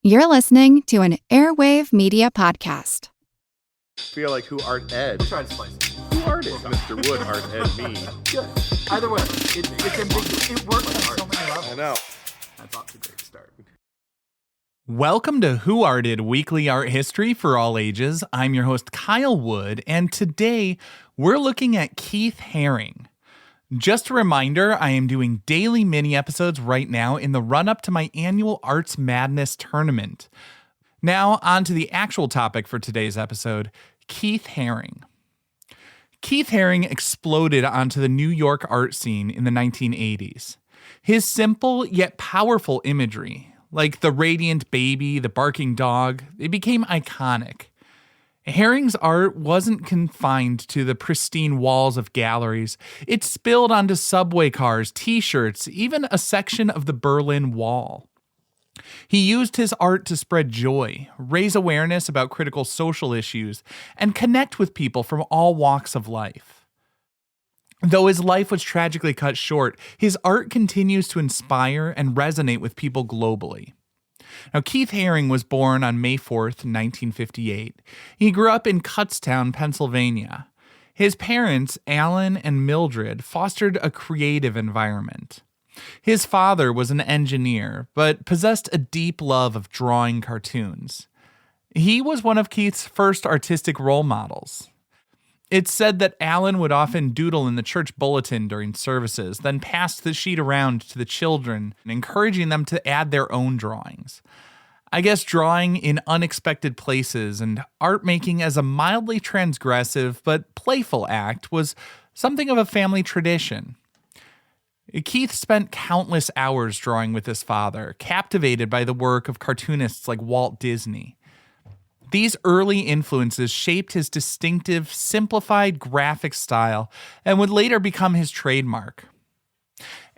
You're listening to an Airwave Media Podcast. Feel like who art Ed? We'll try to spice it. Who art is Mr. Wood art Ed me? Good. Either way, it's ambiguous. It works on so many levels. I know. That's off to a great start. Welcome to Who Arted Weekly Art History for All Ages. I'm your host, Kyle Wood, and today we're looking at Keith Haring. Just a reminder, I am doing daily mini episodes right now in the run-up to my annual Arts Madness tournament. Now, on to the actual topic for today's episode, Keith Haring. Keith Haring exploded onto the New York art scene in the 1980s. His simple yet powerful imagery, like the radiant baby, the barking dog, they became iconic. Haring's art wasn't confined to the pristine walls of galleries. It spilled onto subway cars, t-shirts, even a section of the Berlin Wall. He used his art to spread joy, raise awareness about critical social issues, and connect with people from all walks of life. Though his life was tragically cut short, his art continues to inspire and resonate with people globally. Now, Keith Haring was born on May 4th, 1958. He grew up in Kutztown, Pennsylvania. His parents, Alan and Mildred, fostered a creative environment. His father was an engineer, but possessed a deep love of drawing cartoons. He was one of Keith's first artistic role models. It's said that Alan would often doodle in the church bulletin during services, then pass the sheet around to the children, encouraging them to add their own drawings. I guess drawing in unexpected places and art making as a mildly transgressive but playful act was something of a family tradition. Keith spent countless hours drawing with his father, captivated by the work of cartoonists like Walt Disney. These early influences shaped his distinctive, simplified graphic style and would later become his trademark.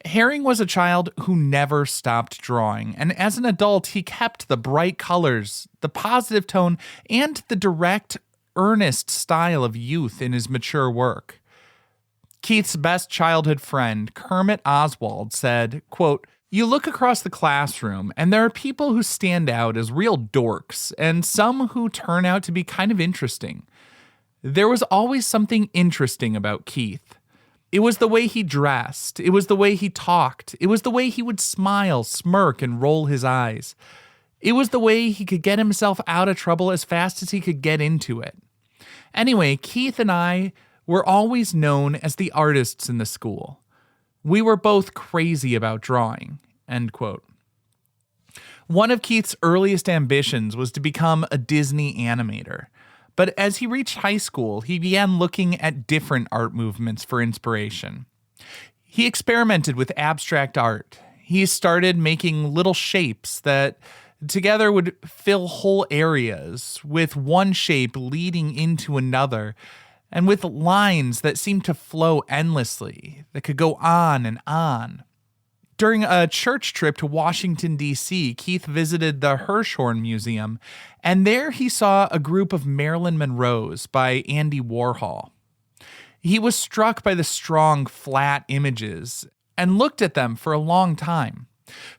Haring was a child who never stopped drawing, and as an adult, he kept the bright colors, the positive tone, and the direct, earnest style of youth in his mature work. Keith's best childhood friend, Kermit Oswald, said, quote, "You look across the classroom, and there are people who stand out as real dorks, and some who turn out to be kind of interesting. There was always something interesting about Keith. It was the way he dressed. It was the way he talked. It was the way he would smile, smirk, and roll his eyes. It was the way he could get himself out of trouble as fast as he could get into it. Anyway, Keith and I were always known as the artists in the school. We were both crazy about drawing," end quote. One of Keith's earliest ambitions was to become a Disney animator. But as he reached high school, he began looking at different art movements for inspiration. He experimented with abstract art. He started making little shapes that together would fill whole areas, with one shape leading into another, and with lines that seemed to flow endlessly, that could go on and on. During a church trip to Washington, D.C., Keith visited the Hirshhorn Museum, and there he saw a group of Marilyn Monroes by Andy Warhol. He was struck by the strong, flat images and looked at them for a long time.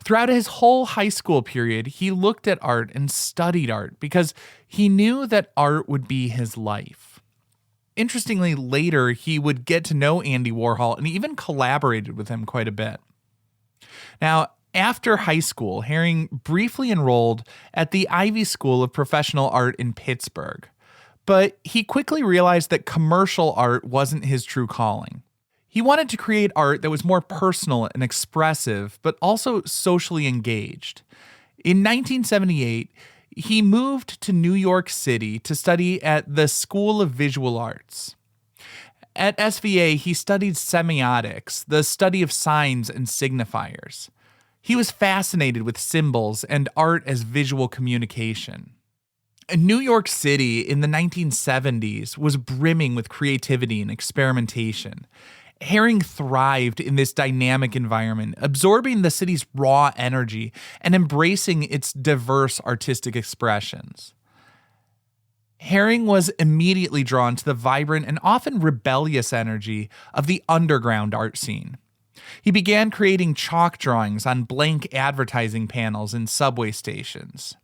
Throughout his whole high school period, he looked at art and studied art because he knew that art would be his life. Interestingly, later he would get to know Andy Warhol and even collaborated with him quite a bit. Now, after high school, Haring briefly enrolled at the Ivy School of Professional Art in Pittsburgh, but he quickly realized that commercial art wasn't his true calling. He wanted to create art that was more personal and expressive, but also socially engaged. In 1978, he moved to New York City to study at the School of Visual Arts. At SVA, he studied semiotics, the study of signs and signifiers. He was fascinated with symbols and art as visual communication. New York City in the 1970s was brimming with creativity and experimentation. Haring thrived in this dynamic environment, absorbing the city's raw energy and embracing its diverse artistic expressions. Haring was immediately drawn to the vibrant and often rebellious energy of the underground art scene. He began creating chalk drawings on blank advertising panels in subway stations.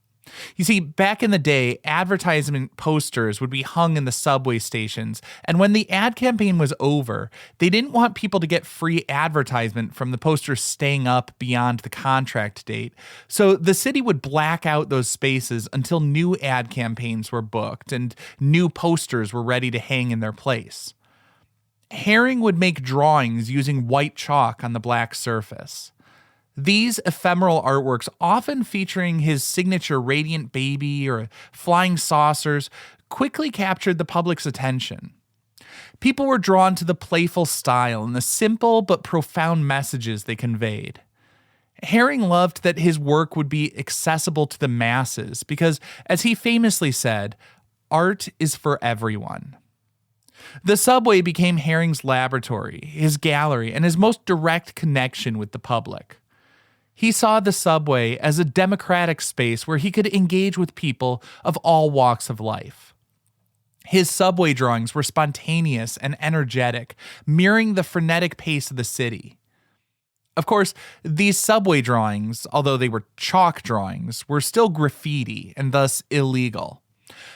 You see, back in the day, advertisement posters would be hung in the subway stations, and when the ad campaign was over, they didn't want people to get free advertisement from the posters staying up beyond the contract date. So the city would black out those spaces until new ad campaigns were booked and new posters were ready to hang in their place. Haring would make drawings using white chalk on the black surface. These ephemeral artworks, often featuring his signature radiant baby or flying saucers, quickly captured the public's attention. People were drawn to the playful style and the simple but profound messages they conveyed. Haring loved that his work would be accessible to the masses because, as he famously said, art is for everyone. The subway became Haring's laboratory, his gallery, and his most direct connection with the public. He saw the subway as a democratic space where he could engage with people of all walks of life. His subway drawings were spontaneous and energetic, mirroring the frenetic pace of the city. Of course, these subway drawings, although they were chalk drawings, were still graffiti and thus illegal.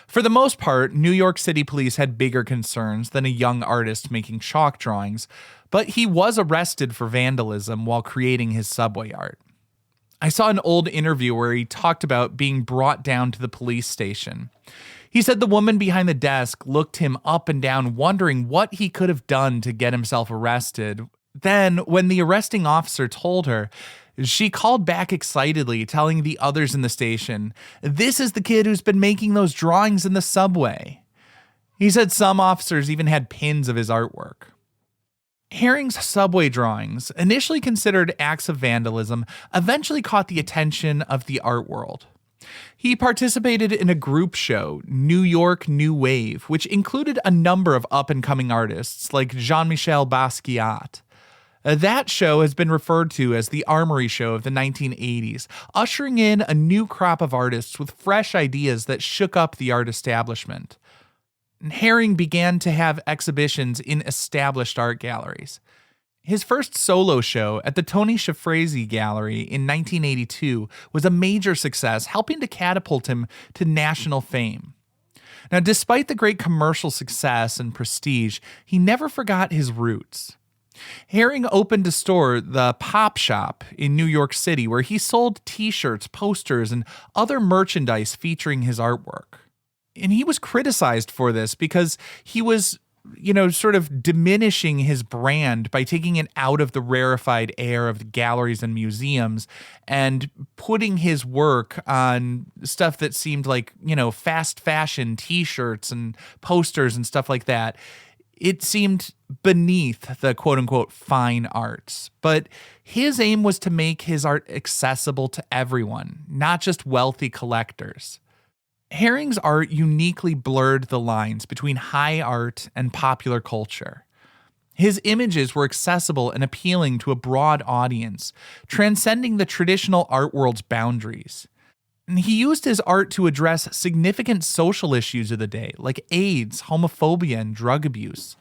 For the most part, New York City police had bigger concerns than a young artist making chalk drawings, but he was arrested for vandalism while creating his subway art. I saw an old interview where he talked about being brought down to the police station. He said the woman behind the desk looked him up and down, wondering what he could have done to get himself arrested. Then, when the arresting officer told her, she called back excitedly, telling the others in the station, "This is the kid who's been making those drawings in the subway." He said some officers even had pins of his artwork. Haring's subway drawings, initially considered acts of vandalism, eventually caught the attention of the art world. He participated in a group show, New York New Wave, which included a number of up-and-coming artists like Jean-Michel Basquiat. That show has been referred to as the Armory Show of the 1980s, ushering in a new crop of artists with fresh ideas that shook up the art establishment. Haring began to have exhibitions in established art galleries. His first solo show at the Tony Schiaffrezi Gallery in 1982 was a major success, helping to catapult him to national fame. Now, despite the great commercial success and prestige, he never forgot his roots. Haring opened a store, the Pop Shop, in New York City, where he sold t-shirts, posters, and other merchandise featuring his artwork. And he was criticized for this because he was, sort of diminishing his brand by taking it out of the rarefied air of the galleries and museums and putting his work on stuff that seemed like, fast fashion t-shirts and posters and stuff like that. It seemed beneath the quote-unquote fine arts, but his aim was to make his art accessible to everyone, not just wealthy collectors. Haring's art uniquely blurred the lines between high art and popular culture. His images were accessible and appealing to a broad audience, transcending the traditional art world's boundaries. And he used his art to address significant social issues of the day, like AIDS, homophobia, and drug abuse.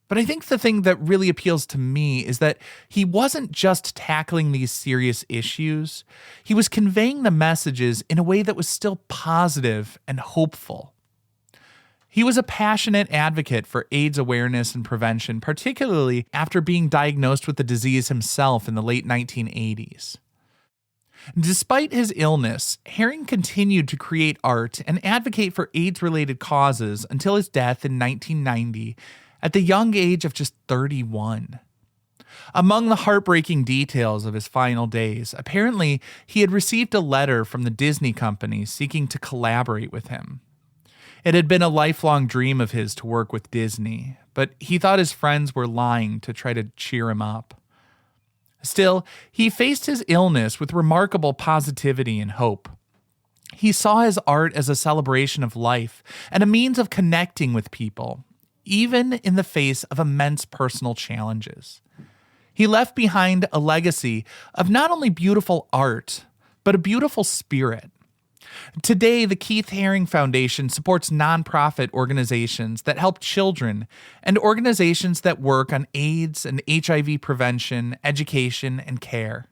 But I think the thing that really appeals to me is that he wasn't just tackling these serious issues. He was conveying the messages in a way that was still positive and hopeful. He was a passionate advocate for AIDS awareness and prevention, particularly after being diagnosed with the disease himself in the late 1980s. Despite his illness, Haring continued to create art and advocate for AIDS-related causes until his death in 1990 at the young age of just 31. Among the heartbreaking details of his final days, apparently he had received a letter from the Disney company seeking to collaborate with him. It had been a lifelong dream of his to work with Disney, but he thought his friends were lying to try to cheer him up. Still, he faced his illness with remarkable positivity and hope. He saw his art as a celebration of life and a means of connecting with people, even in the face of immense personal challenges. He left behind a legacy of not only beautiful art, but a beautiful spirit. Today, the Keith Haring Foundation supports nonprofit organizations that help children and organizations that work on AIDS and HIV prevention, education, and care.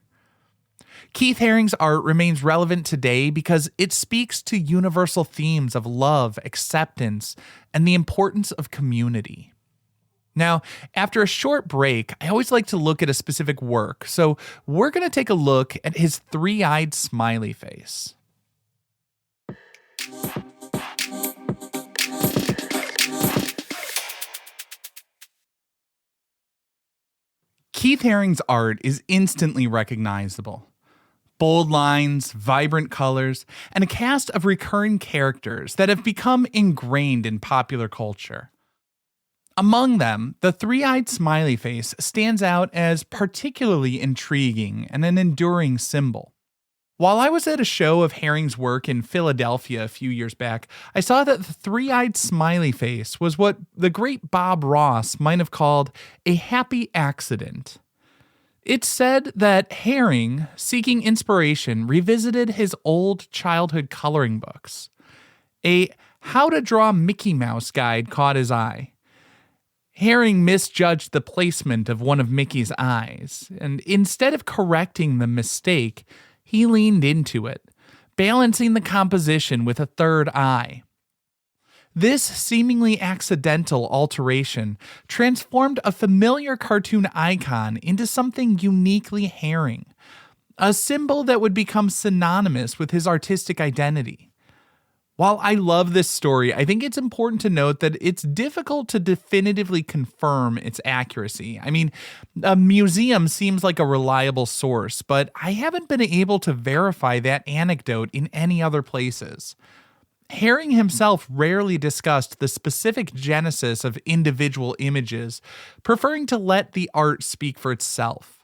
Keith Haring's art remains relevant today because it speaks to universal themes of love, acceptance, and the importance of community. Now, after a short break, I always like to look at a specific work, so we're going to take a look at his three-eyed smiley face. Keith Haring's art is instantly recognizable. Bold lines, vibrant colors, and a cast of recurring characters that have become ingrained in popular culture. Among them, the three-eyed smiley face stands out as particularly intriguing and an enduring symbol. While I was at a show of Haring's work in Philadelphia a few years back, I saw that the three-eyed smiley face was what the great Bob Ross might have called a happy accident. It's said that Haring, seeking inspiration, revisited his old childhood coloring books. A How to Draw Mickey Mouse guide caught his eye. Haring misjudged the placement of one of Mickey's eyes, and instead of correcting the mistake, he leaned into it, balancing the composition with a third eye. This seemingly accidental alteration transformed a familiar cartoon icon into something uniquely Haring, a symbol that would become synonymous with his artistic identity. While I love this story, I think it's important to note that it's difficult to definitively confirm its accuracy. I mean, a museum seems like a reliable source, but I haven't been able to verify that anecdote in any other places. Haring himself rarely discussed the specific genesis of individual images, preferring to let the art speak for itself.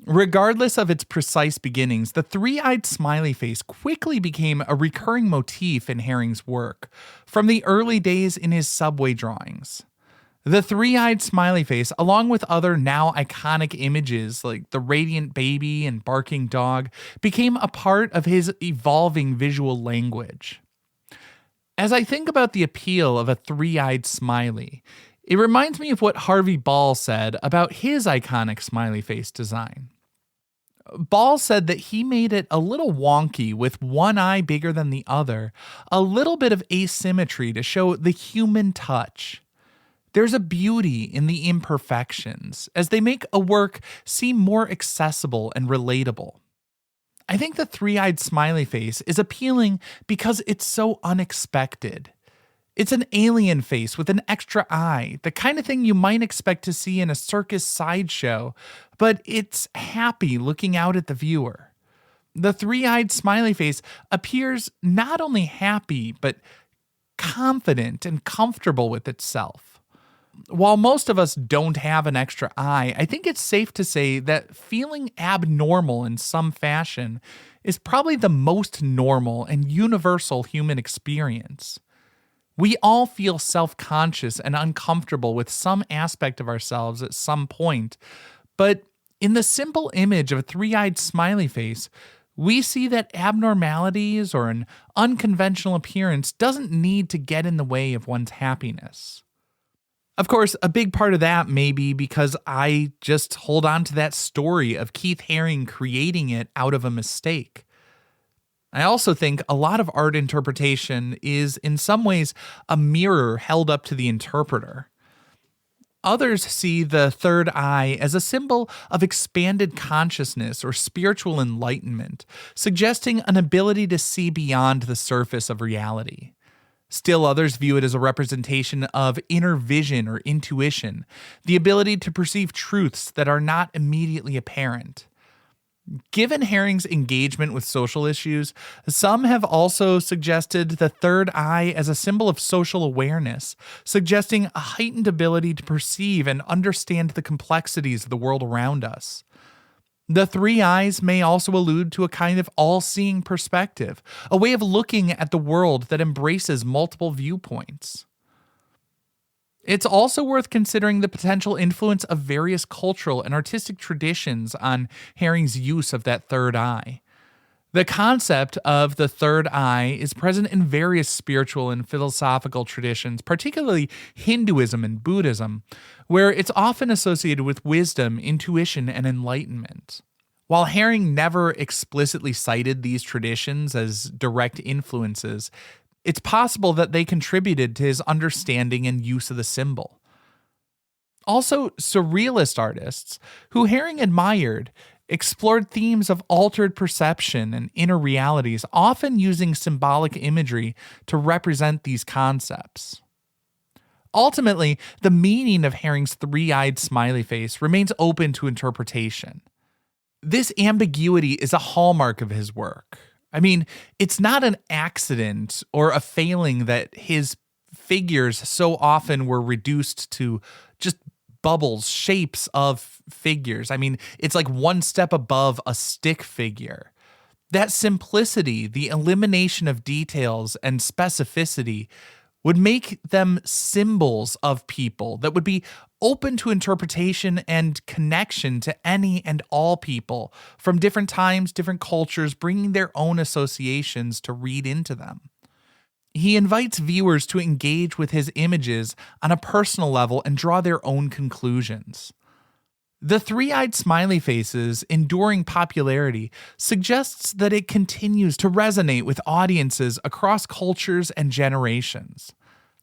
Regardless of its precise beginnings, the three-eyed smiley face quickly became a recurring motif in Haring's work, from the early days in his subway drawings. The three-eyed smiley face, along with other now iconic images like the radiant baby and barking dog, became a part of his evolving visual language. As I think about the appeal of a three-eyed smiley, it reminds me of what Harvey Ball said about his iconic smiley face design. Ball said that he made it a little wonky with one eye bigger than the other, a little bit of asymmetry to show the human touch. There's a beauty in the imperfections, as they make a work seem more accessible and relatable. I think the three-eyed smiley face is appealing because it's so unexpected. It's an alien face with an extra eye, the kind of thing you might expect to see in a circus sideshow, but it's happy looking out at the viewer. The three-eyed smiley face appears not only happy, but confident and comfortable with itself. While most of us don't have an extra eye, I think it's safe to say that feeling abnormal in some fashion is probably the most normal and universal human experience. We all feel self-conscious and uncomfortable with some aspect of ourselves at some point, but in the simple image of a three-eyed smiley face, we see that abnormalities or an unconventional appearance doesn't need to get in the way of one's happiness. Of course, a big part of that may be because I just hold on to that story of Keith Haring creating it out of a mistake. I also think a lot of art interpretation is, in some ways, a mirror held up to the interpreter. Others see the third eye as a symbol of expanded consciousness or spiritual enlightenment, suggesting an ability to see beyond the surface of reality. Still others view it as a representation of inner vision or intuition, the ability to perceive truths that are not immediately apparent. Given Haring's engagement with social issues, some have also suggested the third eye as a symbol of social awareness, suggesting a heightened ability to perceive and understand the complexities of the world around us. The three eyes may also allude to a kind of all-seeing perspective, a way of looking at the world that embraces multiple viewpoints. It's also worth considering the potential influence of various cultural and artistic traditions on Haring's use of that third eye. The concept of the third eye is present in various spiritual and philosophical traditions, particularly Hinduism and Buddhism, where it's often associated with wisdom, intuition, and enlightenment. While Haring never explicitly cited these traditions as direct influences, it's possible that they contributed to his understanding and use of the symbol. Also, surrealist artists, who Haring admired, explored themes of altered perception and inner realities, often using symbolic imagery to represent these concepts. Ultimately, the meaning of Haring's three-eyed smiley face remains open to interpretation. This ambiguity is a hallmark of his work. I mean, it's not an accident or a failing that his figures so often were reduced to just bubbles, shapes of figures. I mean, it's like one step above a stick figure. That simplicity, the elimination of details and specificity, would make them symbols of people that would be open to interpretation and connection to any and all people from different times, different cultures, bringing their own associations to read into them. He invites viewers to engage with his images on a personal level and draw their own conclusions. The three-eyed smiley face's enduring popularity suggests that it continues to resonate with audiences across cultures and generations.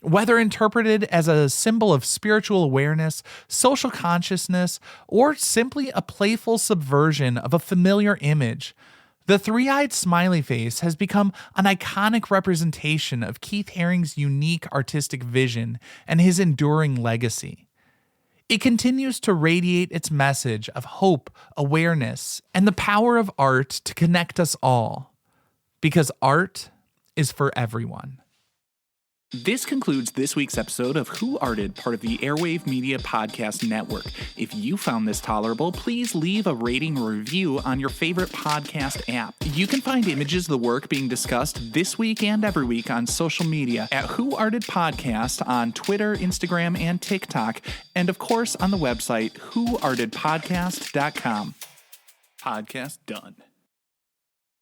Whether interpreted as a symbol of spiritual awareness, social consciousness, or simply a playful subversion of a familiar image, the three-eyed smiley face has become an iconic representation of Keith Haring's unique artistic vision and his enduring legacy. It continues to radiate its message of hope, awareness, and the power of art to connect us all. Because art is for everyone. This concludes this week's episode of Who Arted, part of the Airwave Media Podcast Network. If you found this tolerable, please leave a rating or review on your favorite podcast app. You can find images of the work being discussed this week and every week on social media at Who Arted Podcast on Twitter, Instagram, and TikTok, and of course on the website whoartedpodcast.com. Podcast done.